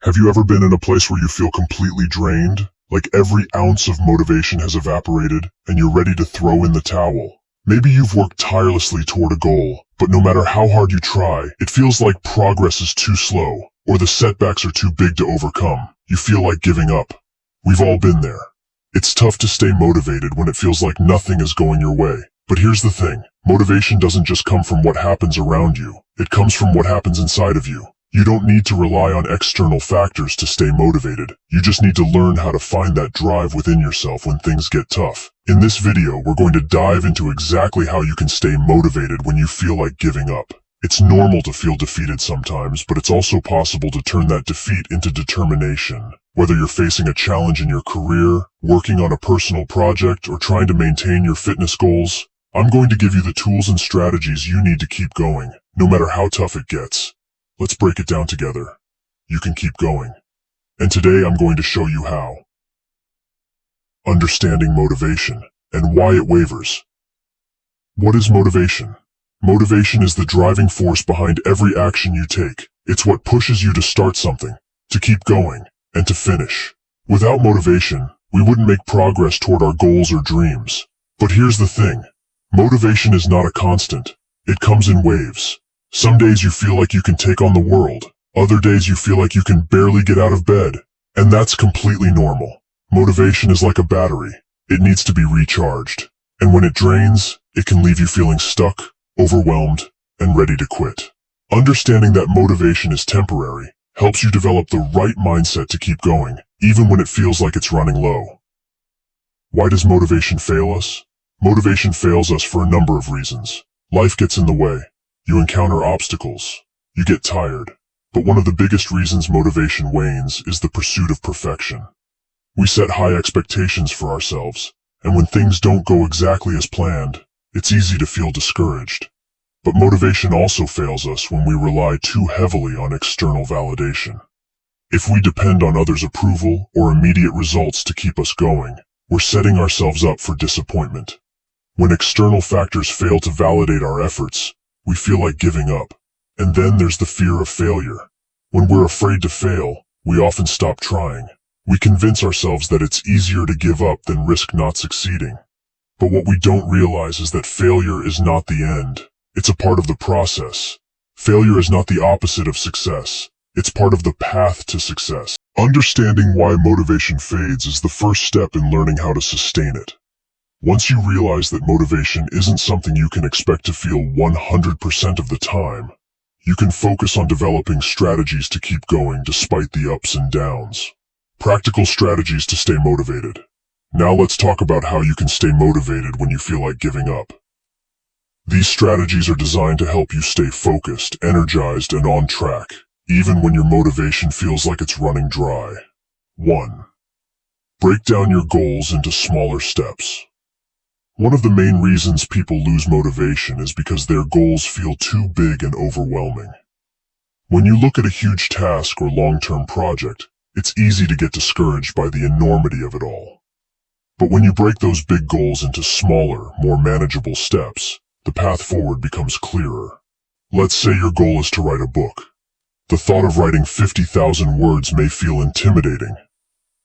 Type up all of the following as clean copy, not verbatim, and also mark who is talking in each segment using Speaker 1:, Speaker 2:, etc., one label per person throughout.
Speaker 1: Have you ever been in a place where you feel completely drained? Like every ounce of motivation has evaporated and you're ready to throw in the towel? Maybe you've worked tirelessly toward a goal, but no matter how hard you try, it feels like progress is too slow, or the setbacks are too big to overcome. You feel like giving up. We've all been there. It's tough to stay motivated when it feels like nothing is going your way. But here's the thing. Motivation doesn't just come from what happens around you. It comes from what happens inside of you. You don't need to rely on external factors to stay motivated. You just need to learn how to find that drive within yourself when things get tough. In this video, we're going to dive into exactly how you can stay motivated when you feel like giving up. It's normal to feel defeated sometimes, but it's also possible to turn that defeat into determination. Whether you're facing a challenge in your career, working on a personal project, or trying to maintain your fitness goals, I'm going to give you the tools and strategies you need to keep going, no matter how tough it gets. Let's break it down together. You can keep going. And today I'm going to show you how. Understanding motivation and why it wavers. What is motivation? Motivation is the driving force behind every action you take. It's what pushes you to start something, to keep going, and to finish. Without motivation, we wouldn't make progress toward our goals or dreams. But here's the thing. Motivation is not a constant. It comes in waves. Some days you feel like you can take on the world. Other days you feel like you can barely get out of bed. And that's completely normal. Motivation is like a battery. It needs to be recharged. And when it drains, it can leave you feeling stuck, overwhelmed, and ready to quit. Understanding that motivation is temporary helps you develop the right mindset to keep going, even when it feels like it's running low. Why does motivation fail us? Motivation fails us for a number of reasons. Life gets in the way. You encounter obstacles. You get tired. But one of the biggest reasons motivation wanes is the pursuit of perfection. We set high expectations for ourselves, and when things don't go exactly as planned, it's easy to feel discouraged. But motivation also fails us when we rely too heavily on external validation. If we depend on others' approval or immediate results to keep us going, we're setting ourselves up for disappointment. When external factors fail to validate our efforts, we feel like giving up. And then there's the fear of failure. When we're afraid to fail, we often stop trying. We convince ourselves that it's easier to give up than risk not succeeding. But what we don't realize is that failure is not the end. It's a part of the process. Failure is not the opposite of success. It's part of the path to success. Understanding why motivation fades is the first step in learning how to sustain it. Once you realize that motivation isn't something you can expect to feel 100% of the time, you can focus on developing strategies to keep going despite the ups and downs. Practical strategies to stay motivated. Now let's talk about how you can stay motivated when you feel like giving up. These strategies are designed to help you stay focused, energized, and on track, even when your motivation feels like it's running dry. 1. Break down your goals into smaller steps. One of the main reasons people lose motivation is because their goals feel too big and overwhelming. When you look at a huge task or long-term project, it's easy to get discouraged by the enormity of it all. But when you break those big goals into smaller, more manageable steps, the path forward becomes clearer. Let's say your goal is to write a book. The thought of writing 50,000 words may feel intimidating.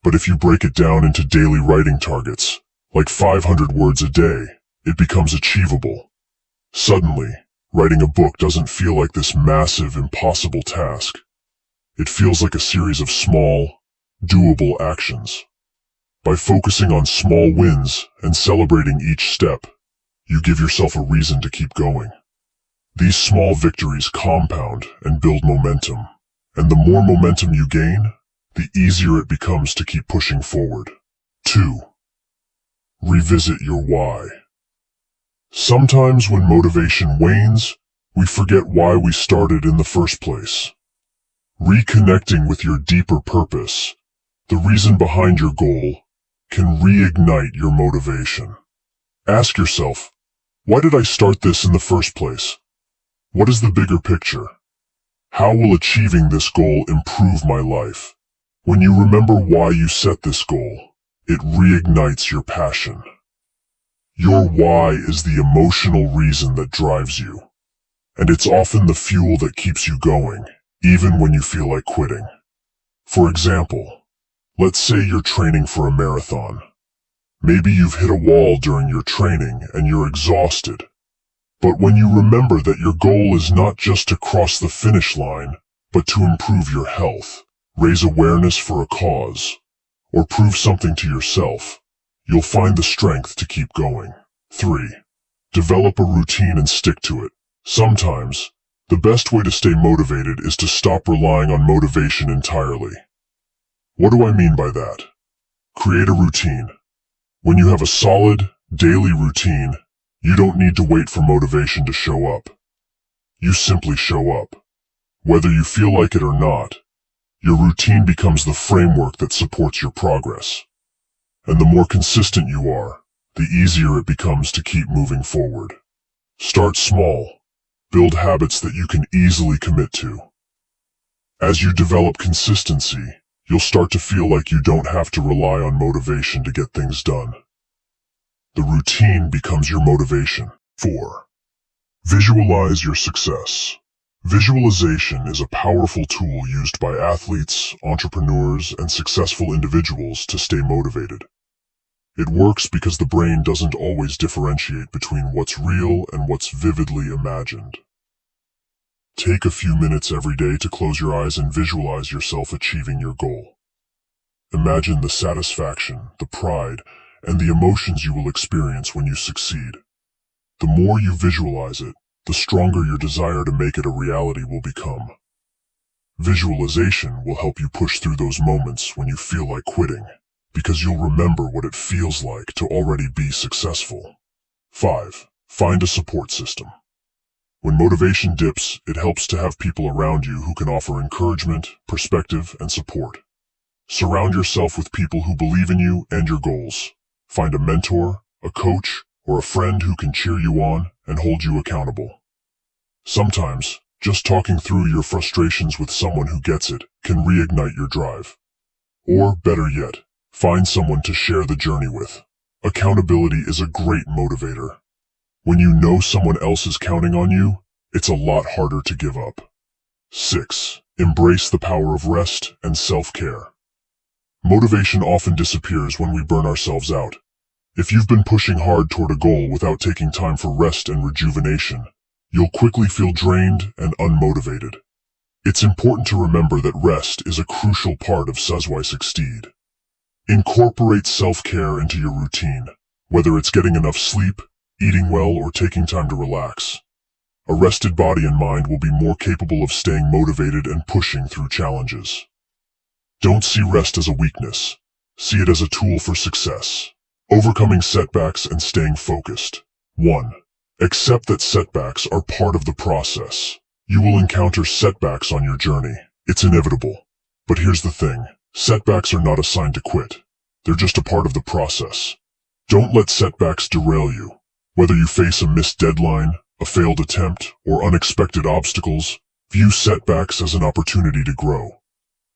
Speaker 1: But if you break it down into daily writing targets, like 500 words a day, it becomes achievable. Suddenly, writing a book doesn't feel like this massive, impossible task. It feels like a series of small, doable actions. By focusing on small wins and celebrating each step, you give yourself a reason to keep going. These small victories compound and build momentum, and the more momentum you gain, the easier it becomes to keep pushing forward. 2. Revisit your why. Sometimes when motivation wanes, we forget why we started in the first place. Reconnecting with your deeper purpose, the reason behind your goal, can reignite your motivation. Ask yourself, why did I start this in the first place? What is the bigger picture? How will achieving this goal improve my life? When you remember why you set this goal, it reignites your passion. Your why is the emotional reason that drives you, and it's often the fuel that keeps you going, even when you feel like quitting. For example, let's say you're training for a marathon. Maybe you've hit a wall during your training and you're exhausted. But when you remember that your goal is not just to cross the finish line, but to improve your health, raise awareness for a cause, or prove something to yourself, you'll find the strength to keep going. 3. Develop a routine and stick to it. Sometimes, the best way to stay motivated is to stop relying on motivation entirely. What do I mean by that? Create a routine. When you have a solid, daily routine, you don't need to wait for motivation to show up. You simply show up. Whether you feel like it or not, your routine becomes the framework that supports your progress. And the more consistent you are, the easier it becomes to keep moving forward. Start small. Build habits that you can easily commit to. As you develop consistency, you'll start to feel like you don't have to rely on motivation to get things done. The routine becomes your motivation. 4. Visualize your success. Visualization is a powerful tool used by athletes, entrepreneurs, and successful individuals to stay motivated. It works because the brain doesn't always differentiate between what's real and what's vividly imagined. Take a few minutes every day to close your eyes and visualize yourself achieving your goal. Imagine the satisfaction, the pride, and the emotions you will experience when you succeed. The more you visualize it, the stronger your desire to make it a reality will become. Visualization will help you push through those moments when you feel like quitting, because you'll remember what it feels like to already be successful. 5. Find a support system. When motivation dips, it helps to have people around you who can offer encouragement, perspective, and support. Surround yourself with people who believe in you and your goals. Find a mentor, a coach, or a friend who can cheer you on and hold you accountable. Sometimes, just talking through your frustrations with someone who gets it can reignite your drive. Or, better yet, find someone to share the journey with. Accountability is a great motivator. When you know someone else is counting on you, it's a lot harder to give up. 6. Embrace the power of rest and self-care. Motivation often disappears when we burn ourselves out. If you've been pushing hard toward a goal without taking time for rest and rejuvenation, you'll quickly feel drained and unmotivated. It's important to remember that rest is a crucial part of why succeed. Incorporate self-care into your routine, whether it's getting enough sleep, eating well, or taking time to relax. A rested body and mind will be more capable of staying motivated and pushing through challenges. Don't see rest as a weakness. See it as a tool for success. Overcoming setbacks and staying focused. 1. Accept that setbacks are part of the process. You will encounter setbacks on your journey. It's inevitable. But here's the thing. Setbacks are not a sign to quit. They're just a part of the process. Don't let setbacks derail you. Whether you face a missed deadline, a failed attempt, or unexpected obstacles, view setbacks as an opportunity to grow.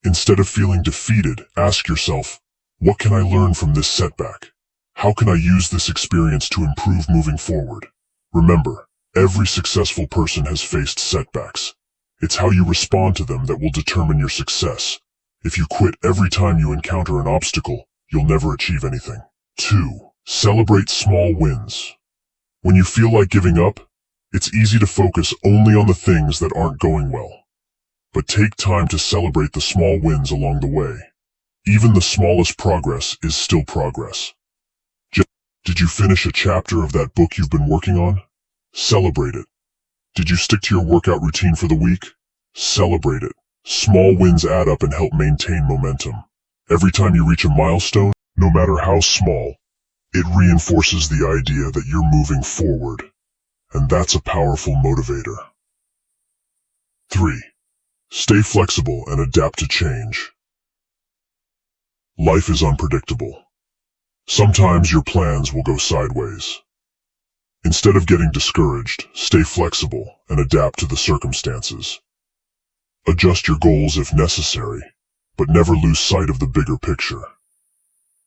Speaker 1: Instead of feeling defeated, ask yourself, what can I learn from this setback? How can I use this experience to improve moving forward? Remember, every successful person has faced setbacks. It's how you respond to them that will determine your success. If you quit every time you encounter an obstacle, you'll never achieve anything. 2. Celebrate small wins. When you feel like giving up, it's easy to focus only on the things that aren't going well. But take time to celebrate the small wins along the way. Even the smallest progress is still progress. Did you finish a chapter of that book you've been working on? Celebrate it. Did you stick to your workout routine for the week? Celebrate it. Small wins add up and help maintain momentum. Every time you reach a milestone, no matter how small, it reinforces the idea that you're moving forward, and that's a powerful motivator. 3. Stay flexible and adapt to change. Life is unpredictable. Sometimes your plans will go sideways. Instead of getting discouraged, stay flexible and adapt to the circumstances. Adjust your goals if necessary, but never lose sight of the bigger picture.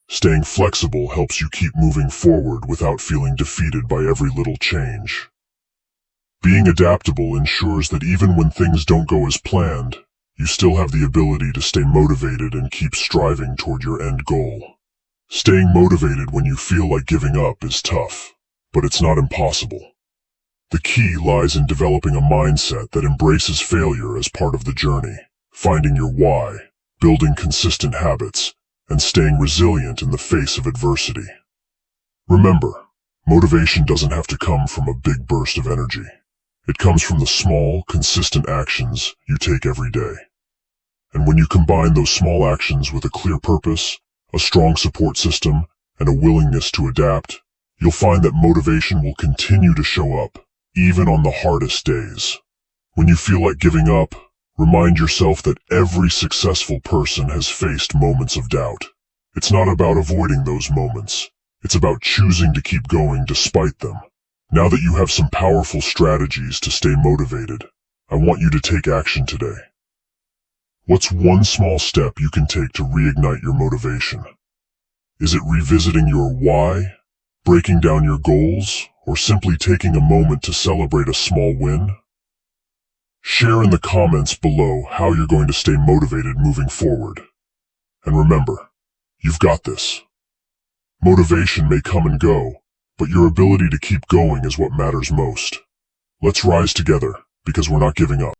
Speaker 1: Staying flexible helps you keep moving forward without feeling defeated by every little change. Being adaptable ensures that even when things don't go as planned, you still have the ability to stay motivated and keep striving toward your end goal. Staying motivated when you feel like giving up is tough, but it's not impossible. The key lies in developing a mindset that embraces failure as part of the journey, finding your why, building consistent habits, and staying resilient in the face of adversity. Remember, motivation doesn't have to come from a big burst of energy. It comes from the small, consistent actions you take every day. And when you combine those small actions with a clear purpose, a strong support system, and a willingness to adapt, you'll find that motivation will continue to show up, even on the hardest days. When you feel like giving up, remind yourself that every successful person has faced moments of doubt. It's not about avoiding those moments. It's about choosing to keep going despite them. Now that you have some powerful strategies to stay motivated, I want you to take action today. What's one small step you can take to reignite your motivation? Is it revisiting your why, breaking down your goals, or simply taking a moment to celebrate a small win? Share in the comments below how you're going to stay motivated moving forward. And remember, you've got this. Motivation may come and go, but your ability to keep going is what matters most. Let's rise together, because we're not giving up.